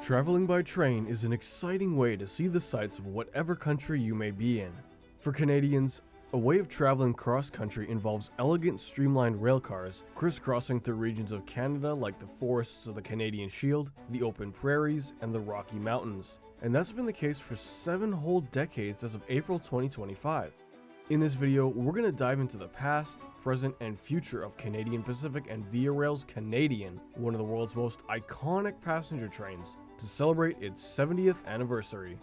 Traveling by train is an exciting way to see the sights of whatever country you may be in. For Canadians, a way of traveling cross-country involves elegant streamlined railcars crisscrossing through regions of Canada like the forests of the Canadian Shield, the open prairies, and the Rocky Mountains. And that's been the case for 7 whole decades as of April 2025. In this video, we're going to dive into the past, present, and future of Canadian Pacific and Via Rail's Canadian, one of the world's most iconic passenger trains, to celebrate its 70th anniversary.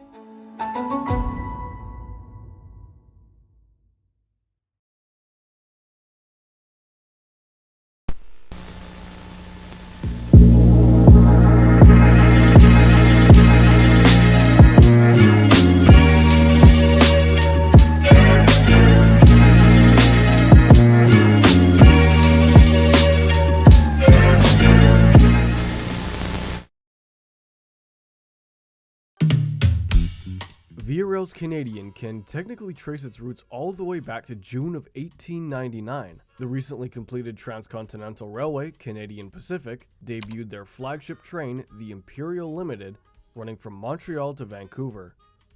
Via Rail's Canadian can technically trace its roots all the way back to June of 1899. The recently completed Transcontinental Railway, Canadian Pacific, debuted their flagship train, the Imperial Limited, running from Montreal to Vancouver.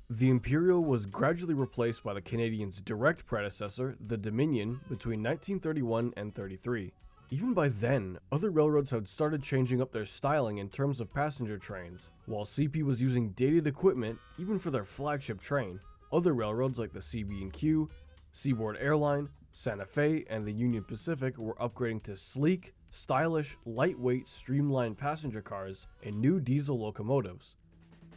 The Imperial was gradually replaced by the Canadian's direct predecessor, the Dominion, between 1931 and 33. Even by then, other railroads had started changing up their styling in terms of passenger trains. While CP was using dated equipment, even for their flagship train, other railroads like the CB&Q, Seaboard Airline, Santa Fe, and the Union Pacific were upgrading to sleek, stylish, lightweight, streamlined passenger cars and new diesel locomotives.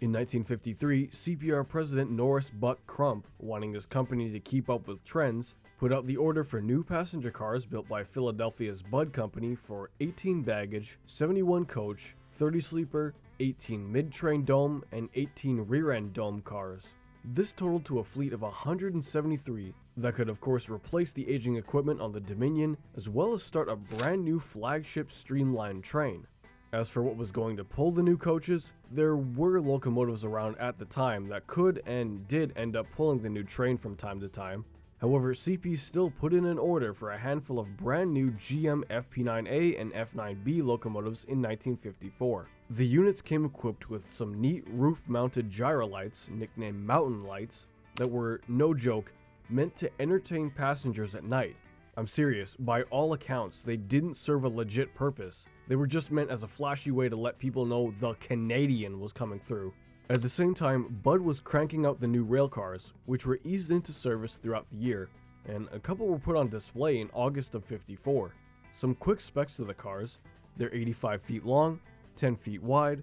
In 1953, CPR President Norris Buck Crump, wanting his company to keep up with trends, put out the order for new passenger cars built by Philadelphia's Budd Company for 18 baggage, 71 coach, 30 sleeper, 18 mid-train dome, and 18 rear-end dome cars. This totaled to a fleet of 173 that could of course replace the aging equipment on the Dominion as well as start a brand new flagship streamlined train. As for what was going to pull the new coaches, there were locomotives around at the time that could and did end up pulling the new train from time to time. However, CP still put in an order for a handful of brand new GM FP9A and F9B locomotives in 1954. The units came equipped with some neat roof-mounted gyro lights, nicknamed mountain lights, that were, no joke, meant to entertain passengers at night. I'm serious, by all accounts, they didn't serve a legit purpose. They were just meant as a flashy way to let people know the Canadian was coming through. At the same time, Budd was cranking out the new railcars, which were eased into service throughout the year, and a couple were put on display in August of '54. Some quick specs to the cars: they're 85 feet long, 10 feet wide,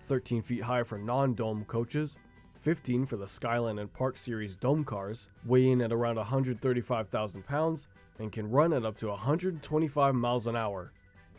13 feet high for non-dome coaches, 15 for the Skyline and Park Series dome cars, weigh in at around 135,000 pounds, and can run at up to 125 miles an hour.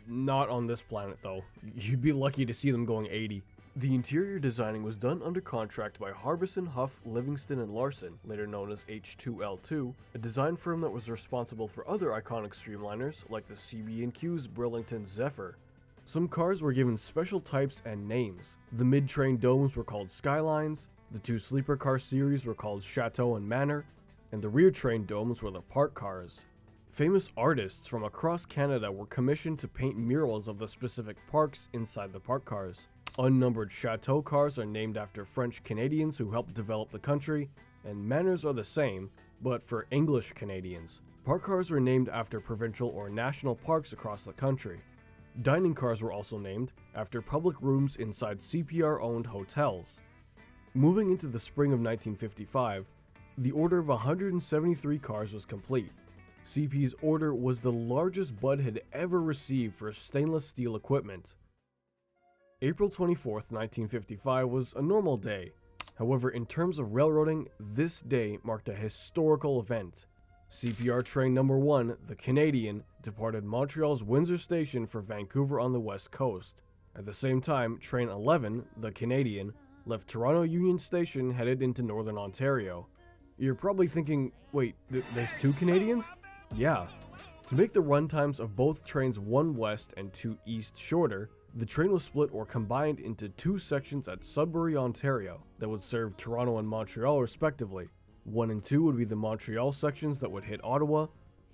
Not on this planet though, you'd be lucky to see them going 80. The interior designing was done under contract by Harbison, Huff, Livingston & Larson, later known as H2L2, a design firm that was responsible for other iconic streamliners like the CB&Q's Burlington Zephyr. Some cars were given special types and names. The mid-train domes were called Skylines, the 2 sleeper car series were called Chateau and Manor, and the rear train domes were the Park cars. Famous artists from across Canada were commissioned to paint murals of the specific parks inside the park cars. Unnumbered Chateau cars are named after French Canadians who helped develop the country, and manors are the same, but for English Canadians. Park cars were named after provincial or national parks across the country. Dining cars were also named after public rooms inside CPR-owned hotels. Moving into the spring of 1955, the order of 173 cars was complete. CP's order was the largest Budd had ever received for stainless steel equipment. April 24th, 1955 was a normal day. However, in terms of railroading, this day marked a historical event. CPR train number 1, the Canadian, departed Montreal's Windsor Station for Vancouver on the west coast. At the same time, train 11, the Canadian, left Toronto Union Station headed into northern Ontario. You're probably thinking, wait, there's 2 Canadians? Yeah. To make the run times of both trains 1 west and 2 east shorter, the train was split or combined into 2 sections at Sudbury, Ontario, that would serve Toronto and Montreal respectively. 1 and 2 would be the Montreal sections that would hit Ottawa,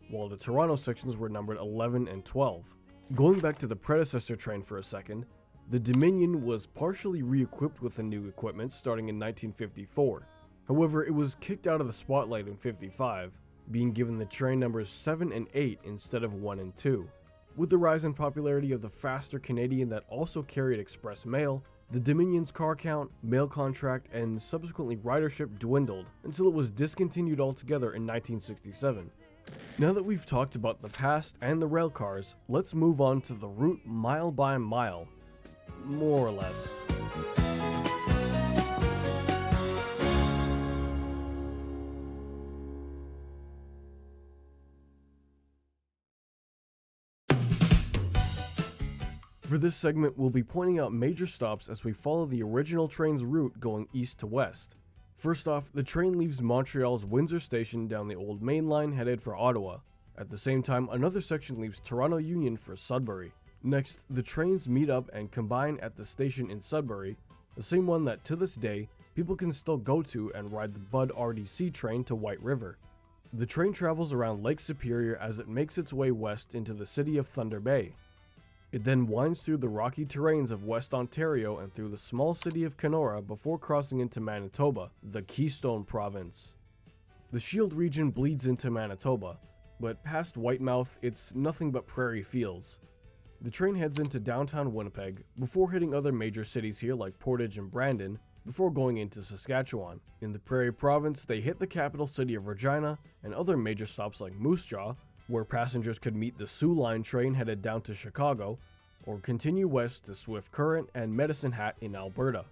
while the Toronto sections were numbered 11 and 12. Going back to the predecessor train for a second, The Dominion was partially re-equipped with the new equipment starting in 1954. However, it was kicked out of the spotlight in 55, being given the train numbers 7 and 8 instead of 1 and 2. With the rise in popularity of the faster Canadian that also carried express mail, the Dominion's car count, mail contract, and subsequently ridership dwindled until it was discontinued altogether in 1967. Now that we've talked about the past and the rail cars, let's move on to the route mile by mile. More or less. For this segment, we'll be pointing out major stops as we follow the original train's route going east to west. First off, the train leaves Montreal's Windsor station down the old main line headed for Ottawa. At the same time, another section leaves Toronto Union for Sudbury. Next, the trains meet up and combine at the station in Sudbury, the same one that to this day, people can still go to and ride the Bud RDC train to White River. The train travels around Lake Superior as it makes its way west into the city of Thunder Bay. It then winds through the rocky terrains of West Ontario and through the small city of Kenora before crossing into Manitoba, the Keystone Province. The Shield region bleeds into Manitoba, but past Whitemouth, it's nothing but prairie fields. The train heads into downtown Winnipeg before hitting other major cities here like Portage and Brandon, before going into Saskatchewan. In the Prairie Province, they hit the capital city of Regina and other major stops like Moose Jaw, where passengers could meet the Soo Line train headed down to Chicago, or continue west to Swift Current and Medicine Hat in Alberta.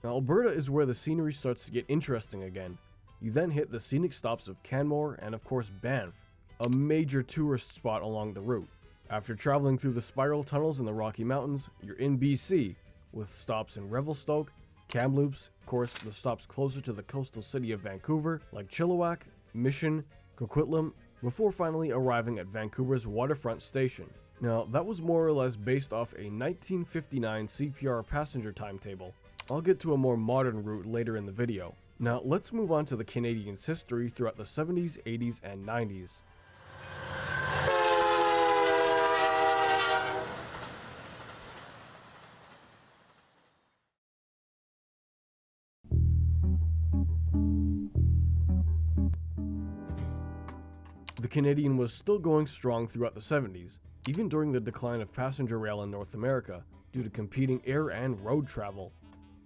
Now, Alberta is where the scenery starts to get interesting again. You then hit the scenic stops of Canmore and of course Banff, a major tourist spot along the route. After traveling through the spiral tunnels in the Rocky Mountains, you're in BC, with stops in Revelstoke, Kamloops, of course the stops closer to the coastal city of Vancouver, like Chilliwack, Mission, Coquitlam, before finally arriving at Vancouver's waterfront station. Now, that was more or less based off a 1959 CPR passenger timetable. I'll get to a more modern route later in the video. Now, let's move on to the Canadians' history throughout the 70s, 80s, and 90s. The Canadian was still going strong throughout the 70s, even during the decline of passenger rail in North America due to competing air and road travel.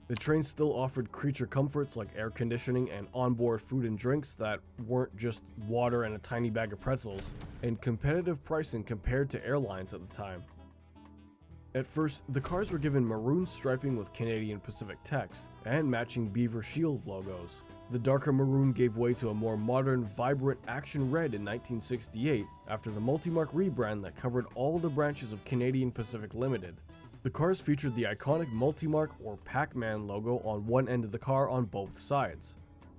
The train still offered creature comforts like air conditioning and onboard food and drinks that weren't just water and a tiny bag of pretzels, and competitive pricing compared to airlines at the time. At first, the cars were given maroon striping with Canadian Pacific text and matching Beaver Shield logos. The darker maroon gave way to a more modern, vibrant action red in 1968 after the Multimark rebrand that covered all the branches of Canadian Pacific Limited. The cars featured the iconic Multimark or Pac-Man logo on one end of the car on both sides.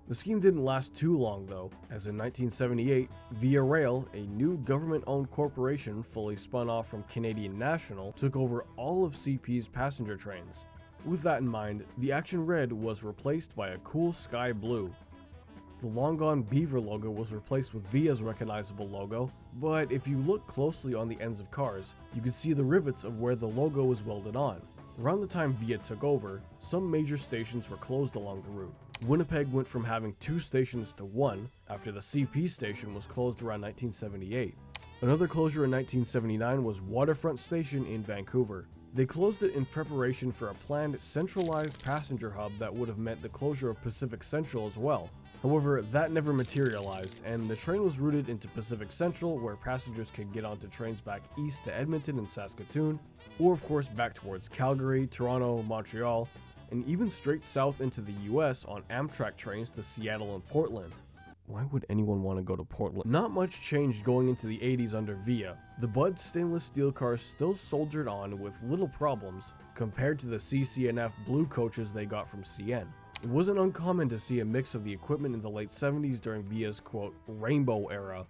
The scheme didn't last too long though, as in 1978, Via Rail, a new government-owned corporation fully spun off from Canadian National, took over all of CP's passenger trains. With that in mind, the Action Red was replaced by a cool sky blue. The long-gone Beaver logo was replaced with Via's recognizable logo, but if you look closely on the ends of cars, you can see the rivets of where the logo was welded on. Around the time Via took over, some major stations were closed along the route. Winnipeg went from having 2 stations to 1 after the CP station was closed around 1978. Another closure in 1979 was Waterfront Station in Vancouver. They closed it in preparation for a planned centralized passenger hub that would have meant the closure of Pacific Central as well. However, that never materialized, and the train was routed into Pacific Central where passengers could get onto trains back east to Edmonton and Saskatoon, or of course back towards Calgary, Toronto, Montreal, and even straight south into the US on Amtrak trains to Seattle and Portland. Why would anyone want to go to Portland? Not much changed going into the 80s under Via. The Bud stainless steel cars still soldiered on with little problems compared to the CCNF blue coaches they got from CN. It wasn't uncommon to see a mix of the equipment in the late 70s during Via's quote rainbow era.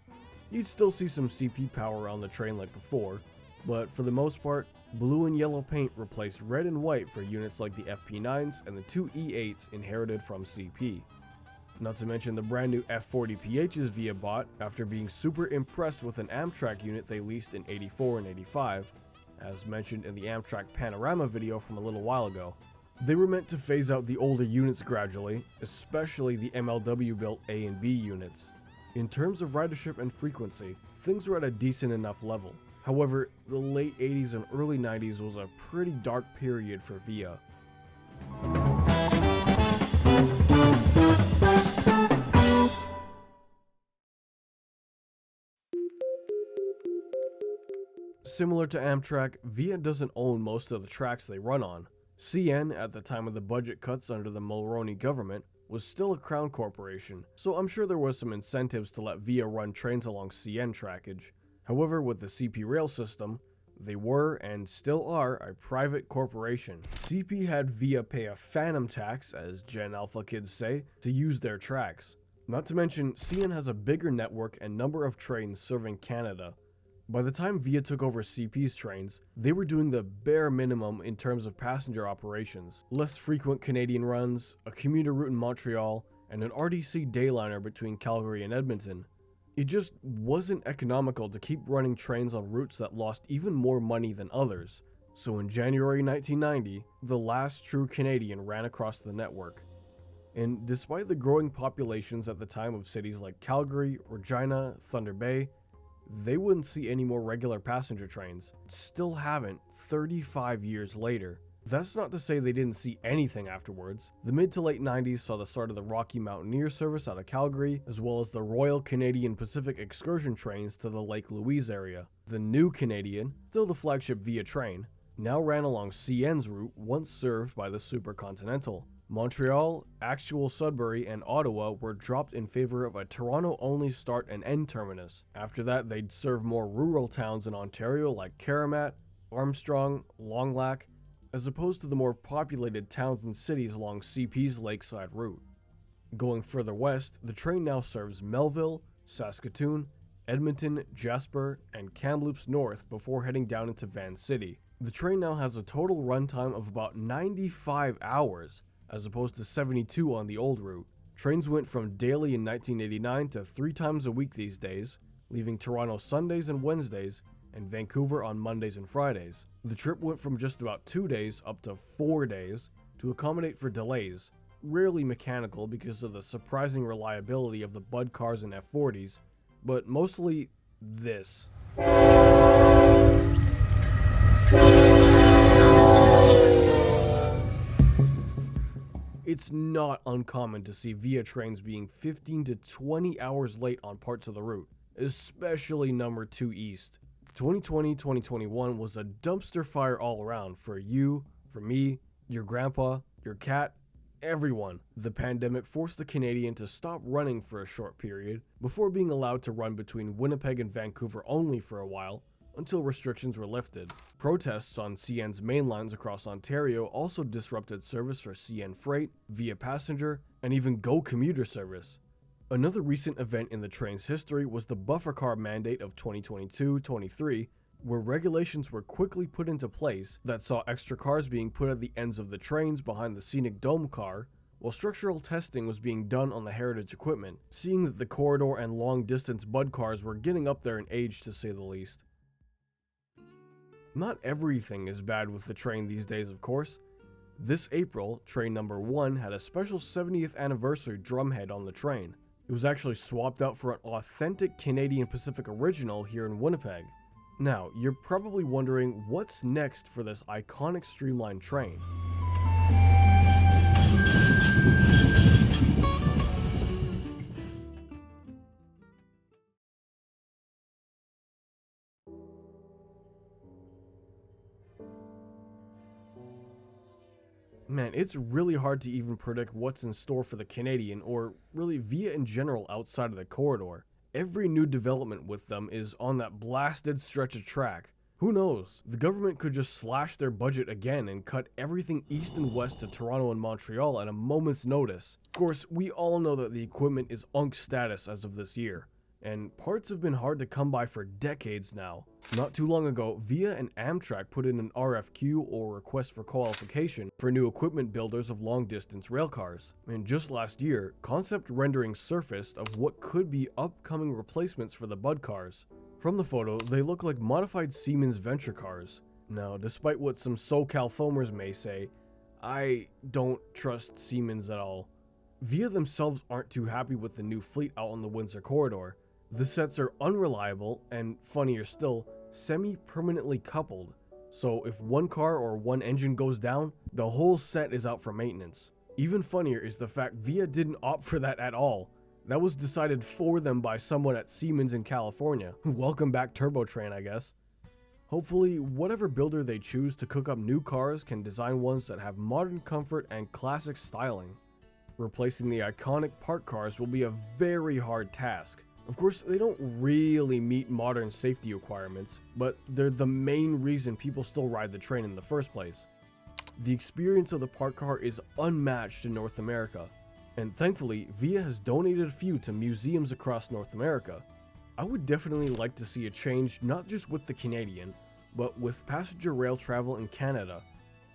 You'd still see some CP power on the train like before, but for the most part, blue and yellow paint replaced red and white for units like the FP9s and the 2 E8s inherited from CP. Not to mention the brand new F40PHs Via bought after being super impressed with an Amtrak unit they leased in 84 and 85, as mentioned in the Amtrak Panorama video from a little while ago. They were meant to phase out the older units gradually, especially the MLW-built A and B units. In terms of ridership and frequency, things were at a decent enough level. However, the late 80s and early 90s was a pretty dark period for VIA. Similar to Amtrak, VIA doesn't own most of the tracks they run on. CN, at the time of the budget cuts under the Mulroney government, was still a crown corporation, so I'm sure there was some incentives to let VIA run trains along CN trackage. However, with the CP rail system, they were and still are a private corporation. CP had VIA pay a phantom tax, as Gen Alpha kids say, to use their tracks. Not to mention, CN has a bigger network and number of trains serving Canada. By the time VIA took over CP's trains, they were doing the bare minimum in terms of passenger operations. Less frequent Canadian runs, a commuter route in Montreal, and an RDC dayliner between Calgary and Edmonton. It just wasn't economical to keep running trains on routes that lost even more money than others. So in January 1990, the last true Canadian ran across the network. And despite the growing populations at the time of cities like Calgary, Regina, Thunder Bay, they wouldn't see any more regular passenger trains. Still haven't 35 years later. That's not to say they didn't see anything afterwards. The mid to late 90s saw the start of the Rocky Mountaineer service out of Calgary, as well as the Royal Canadian Pacific excursion trains to the Lake Louise area. The new Canadian, still the flagship VIA train, now ran along CN's route once served by the Supercontinental. Montreal, actual Sudbury, and Ottawa were dropped in favor of a Toronto-only start and end terminus. After that, they'd serve more rural towns in Ontario like Karamat, Armstrong, Long Lac, as opposed to the more populated towns and cities along CP's lakeside route. Going further west, the train now serves Melville, Saskatoon, Edmonton, Jasper, and Kamloops North before heading down into Van City. The train now has a total runtime of about 95 hours, as opposed to 72 on the old route. Trains went from daily in 1989 to 3 times a week these days, leaving Toronto Sundays and Wednesdays, and Vancouver on Mondays and Fridays. The trip went from just about 2 days up to 4 days to accommodate for delays, rarely mechanical because of the surprising reliability of the Bud cars and F40s, but mostly this. It's not uncommon to see VIA trains being 15 to 20 hours late on parts of the route, especially number 2 East. 2020-2021 was a dumpster fire all around for you, for me, your grandpa, your cat, everyone. The pandemic forced the Canadian to stop running for a short period before being allowed to run between Winnipeg and Vancouver only for a while, until restrictions were lifted. Protests on CN's main lines across Ontario also disrupted service for CN Freight, VIA Passenger, and even GO commuter service. Another recent event in the train's history was the buffer car mandate of 2022-23, where regulations were quickly put into place that saw extra cars being put at the ends of the trains behind the scenic dome car, while structural testing was being done on the heritage equipment, seeing that the corridor and long-distance Bud cars were getting up there in age to say the least. Not everything is bad with the train these days, of course. This April, train number 1 had a special 70th anniversary drumhead on the train. It was actually swapped out for an authentic Canadian Pacific original here in Winnipeg. Now, you're probably wondering what's next for this iconic streamlined train. Man, it's really hard to even predict what's in store for the Canadian, or really VIA in general outside of the corridor. Every new development with them is on that blasted stretch of track. Who knows? The government could just slash their budget again and cut everything east and west to Toronto and Montreal at a moment's notice. Of course, we all know that the equipment is UNC status as of this year, and parts have been hard to come by for decades now. Not too long ago, VIA and Amtrak put in an RFQ, or request for qualification, for new equipment builders of long-distance railcars. And just last year, concept renderings surfaced of what could be upcoming replacements for the Bud cars. From the photo, they look like modified Siemens venture cars. Now, despite what some SoCal foamers may say, I don't trust Siemens at all. VIA themselves aren't too happy with the new fleet out on the Windsor corridor. The sets are unreliable and, funnier still, semi-permanently coupled. So if one car or one engine goes down, the whole set is out for maintenance. Even funnier is the fact VIA didn't opt for that at all. That was decided for them by someone at Siemens in California. Welcome back Turbotrain, I guess. Hopefully, whatever builder they choose to cook up new cars can design ones that have modern comfort and classic styling. Replacing the iconic park cars will be a very hard task. Of course, they don't really meet modern safety requirements, but they're the main reason people still ride the train in the first place. The experience of the park car is unmatched in North America, and thankfully, VIA has donated a few to museums across North America. I would definitely like to see a change not just with the Canadian, but with passenger rail travel in Canada,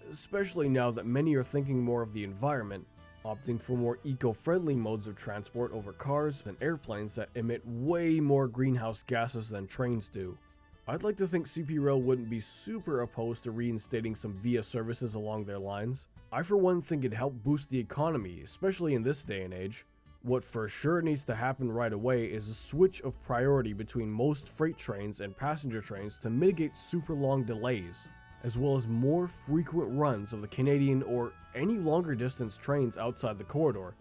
especially now that many are thinking more of the environment, opting for more eco-friendly modes of transport over cars and airplanes that emit way more greenhouse gases than trains do. I'd like to think CP Rail wouldn't be super opposed to reinstating some VIA services along their lines. I for one think it'd help boost the economy, especially in this day and age. What for sure needs to happen right away is a switch of priority between most freight trains and passenger trains to mitigate super long delays, as well as more frequent runs of the Canadian or any longer distance trains outside the corridor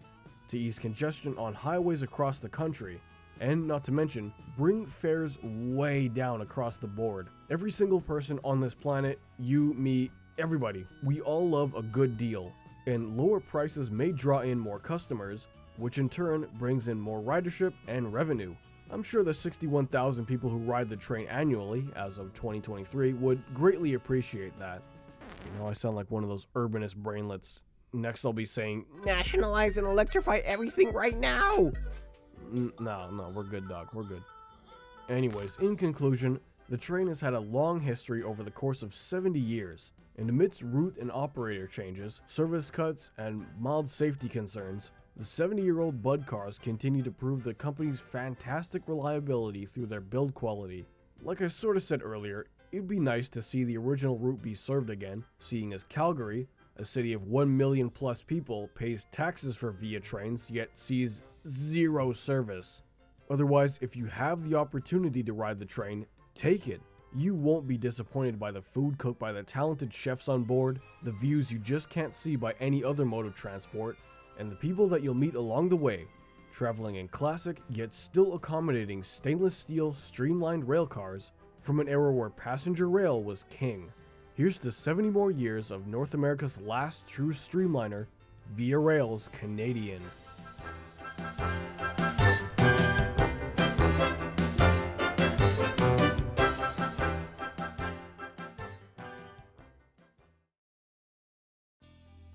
to ease congestion on highways across the country, and not to mention, bring fares way down across the board. Every single person on this planet, you, me, everybody, we all love a good deal, and lower prices may draw in more customers, which in turn brings in more ridership and revenue. I'm sure the 61,000 people who ride the train annually, as of 2023, would greatly appreciate that. You know, I sound like one of those urbanist brainlets. Next I'll be saying, nationalize and electrify everything right now! No, we're good, dog, we're good. Anyways, in conclusion, the train has had a long history over the course of 70 years, and amidst route and operator changes, service cuts, and mild safety concerns, the 70-year-old Bud cars continue to prove the company's fantastic reliability through their build quality. Like I sorta said earlier, it'd be nice to see the original route be served again, seeing as Calgary, a city of 1 million plus people, pays taxes for VIA trains yet sees zero service. Otherwise, if you have the opportunity to ride the train, take it. You won't be disappointed by the food cooked by the talented chefs on board, the views you just can't see by any other mode of transport, and the people that you'll meet along the way, traveling in classic yet still accommodating stainless steel streamlined rail cars from an era where passenger rail was king. Here's to 70 more years of North America's last true streamliner, VIA Rail's Canadian.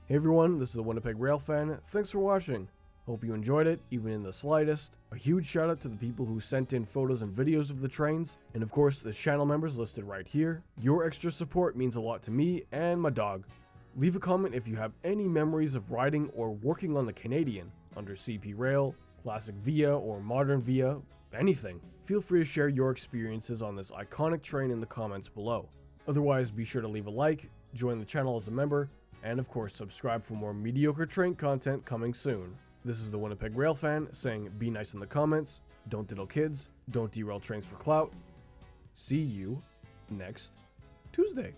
Hey everyone, this is the Winnipeg Rail Fan. Thanks for watching. Hope you enjoyed it, even in the slightest. A huge shout out to the people who sent in photos and videos of the trains, and of course the channel members listed right here. Your extra support means a lot to me and my dog. Leave a comment if you have any memories of riding or working on the Canadian, under CP Rail, Classic VIA, or Modern VIA, anything. Feel free to share your experiences on this iconic train in the comments below. Otherwise, be sure to leave a like, join the channel as a member, and of course subscribe for more mediocre train content coming soon. This is the Winnipeg Rail Fan saying be nice in the comments, don't diddle kids, don't derail trains for clout. See you next Tuesday.